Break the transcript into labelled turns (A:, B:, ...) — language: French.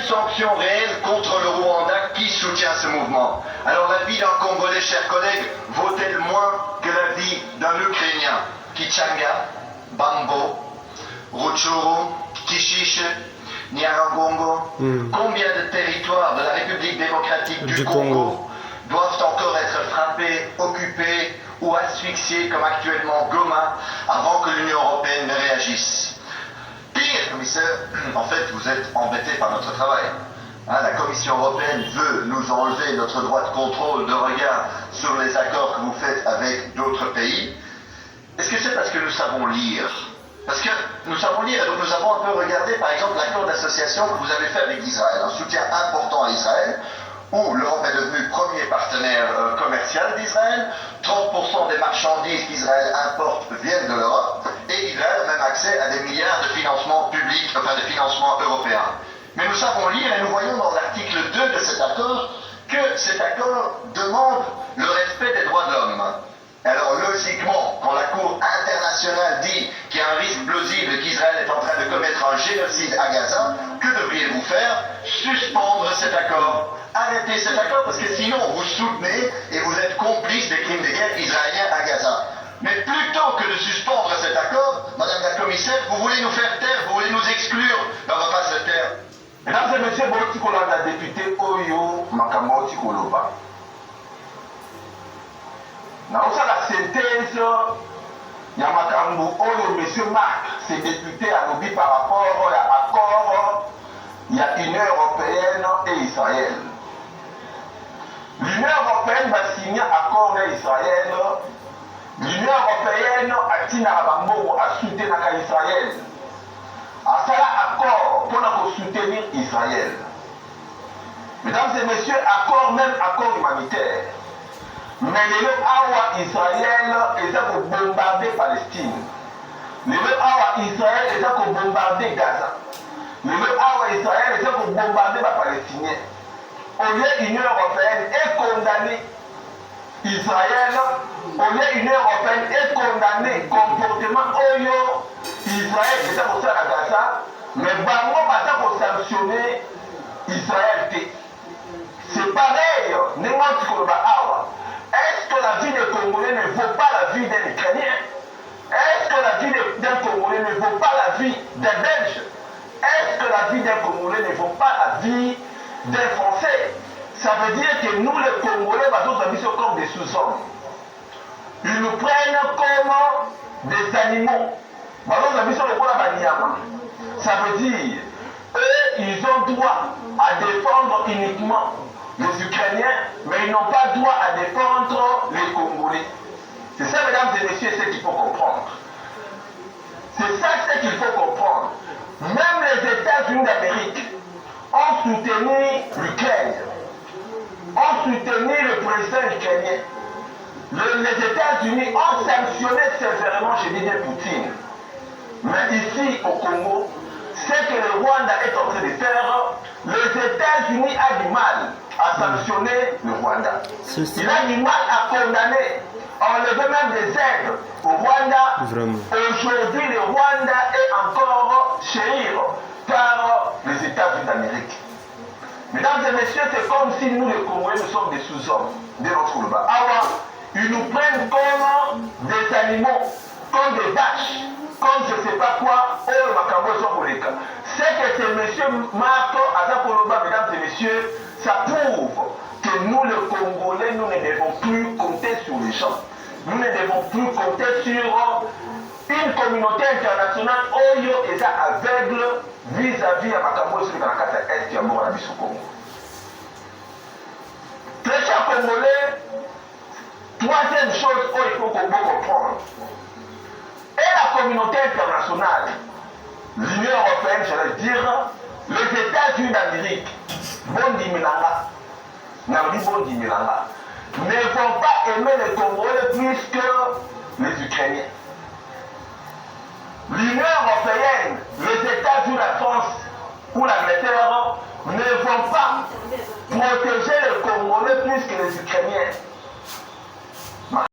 A: sanction réelle contre le Rwanda qui soutient ce mouvement. Alors la vie d'un Congolais, chers collègues, vaut-elle moins que la vie d'un Ukrainien? Kichanga, Bambo, Rutshuru, Kishiche, Nyiragongo, combien de territoires de la République démocratique du Congo doivent encore être frappés, occupés ou asphyxiés comme actuellement Goma avant que l'Union européenne ne réagisse? Pire, commissaire, en fait, vous êtes embêté par notre travail. La Commission européenne veut nous enlever notre droit de contrôle, de regard sur les accords que vous faites avec d'autres pays. Est-ce que c'est parce que nous savons lire? Parce que nous savons lire, et donc nous avons un peu regardé, par exemple, l'accord d'association que vous avez fait avec Israël, un soutien important à Israël, où l'Europe est devenue premier partenaire commercial d'Israël, 30% des marchandises qu'Israël importe viennent de l'Europe, et Israël a même accès à des milliards de financements publics, enfin de financements européens. Mais nous savons lire et nous voyons dans l'article 2 de cet accord que cet accord demande le respect des droits de l'homme. Alors logiquement, quand la Cour internationale dit qu'il y a un risque plausible qu'Israël est en train de commettre un génocide à Gaza, que devriez-vous faire? Suspendre cet accord. Arrêtez cet accord parce que sinon vous soutenez et vous êtes complice des crimes de guerre israéliens à Gaza. Mais plutôt que de suspendre cet accord, Madame la Commissaire, vous voulez nous faire taire, vous voulez nous exclure, ben on ne va pas se taire.
B: Mesdames et messieurs, Boti Kolanda, député Oyo Makamoti Koloba. Dans la synthèse, il y a Makambo Oyo, monsieur Marc, c'est député à l'objet par rapport à l'accord, il y a Union européenne et Israël. L'Union européenne va signer un accord avec Israël. L'Union européenne a signé à soutenir Israël. À cela accord pour soutenir Israël. Mesdames et messieurs, accord, même accord humanitaire. Mais le Awa Israël est pour bombarder Palestine. Le Awa Israël est pour bombarder Gaza. Le Awa Israël est pour bombarder les Palestiniens. Au lieu l'Union européenne est condamnée. Israël, au lieu l'Union européenne est condamnée comportement Oyo. Israël est pour ça à Gaza. Mais Bango va pour sanctionner Israël. C'est pareil. N'importe quoi Awa. Est-ce que la vie des Congolais ne vaut pas la vie d'un Ukrainien? Est-ce que la vie d'un Congolais ne vaut pas la vie d'un Belge? Est-ce que la vie d'un Congolais ne vaut pas la vie d'un Français? Ça veut dire que nous, les Congolais, nous sommes comme des sous-hommes. Ils nous prennent comme des animaux. Ça veut dire, eux, ils ont droit à défendre uniquement les Ukrainiens, mais ils n'ont pas droit à défendre les Congolais. C'est ça, mesdames et messieurs, ce qu'il faut comprendre. C'est ça ce qu'il faut comprendre. Même les États-Unis d'Amérique ont soutenu l'Ukraine, ont soutenu le président ukrainien. Les États-Unis ont sanctionné sévèrement chez Vladimir Poutine. Mais ici, au Congo, ce que le Rwanda est en train de faire, les États-Unis ont du mal à sanctionner le Rwanda. Il a du mal à condamner, à enlever même des aides au Rwanda. Aujourd'hui, le Rwanda est encore chéri par les États-Unis d'Amérique. Mesdames et messieurs, c'est comme si nous, les Congolais, nous sommes des sous-hommes de notre Luba. Alors, ils nous prennent comme des animaux, comme des vaches, comme je ne sais pas quoi, oh, Makambo Soboleka. C'est que ces messieurs Marco, Azakoloba, mesdames et messieurs, ça prouve que nous, les Congolais, nous ne devons plus compter sur les gens. Nous ne devons plus compter sur une communauté internationale Oyo et ça aveugle vis-à-vis de Makambo sur la carte est et Amora Congo. Très chers Congolais, troisième chose qu'il faut comprendre. Et la communauté internationale, l'Union européenne, je vais dire, les États-Unis d'Amérique, Bondi Milanga, Bondi Milanga, ne vont pas aimer les Congolais plus que les Ukrainiens. L'Union européenne, les États-Unis, la France ou l'Angleterre ne vont pas protéger les Congolais plus que les Ukrainiens.